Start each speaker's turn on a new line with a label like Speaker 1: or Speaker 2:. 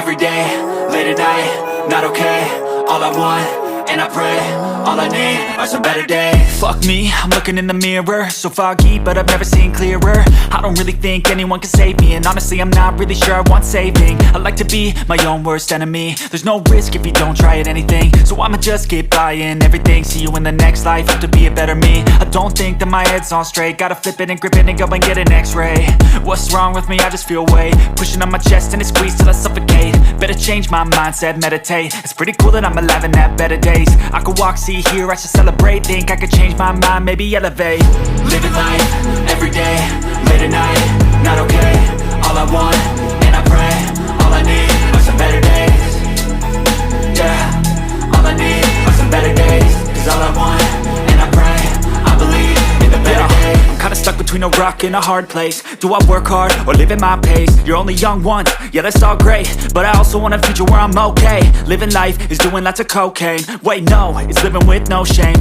Speaker 1: every day, late at night, not okay. All I want, and I pray, all I need are some better days. Fuck me, I'm looking in the mirror, so foggy, but I've never seen clearer. I don't really think anyone can save me, and honestly I'm not really sure I want saving. I like to be my own worst enemy. There's no risk if you don't try at anything, so I'ma just keep buying everything. See you in the next life, have to be a better me. I don't think that my head's on straight, gotta flip it and grip it and go and get an x-ray. What's wrong with me? I just feel weight pushing on my chest and it squeezes till I suffocate. Better change my mindset, meditate. It's pretty cool that I'm alive and have better days. I could walk, see, hear, I should celebrate. Think I could change my mind, maybe elevate. Living life, every day, late at night, not okay. All I want, and I pray, all I need are some better days. Yeah, all I need are some better days. Cause all I want, and I pray, I believe in the better days. I'm kinda stuck between a rock and a hard place. Do I work hard or live at my pace? You're only young once, yeah that's all great, but I also want a future where I'm okay. Living life is doing lots of cocaine. Wait no, it's living with no shame.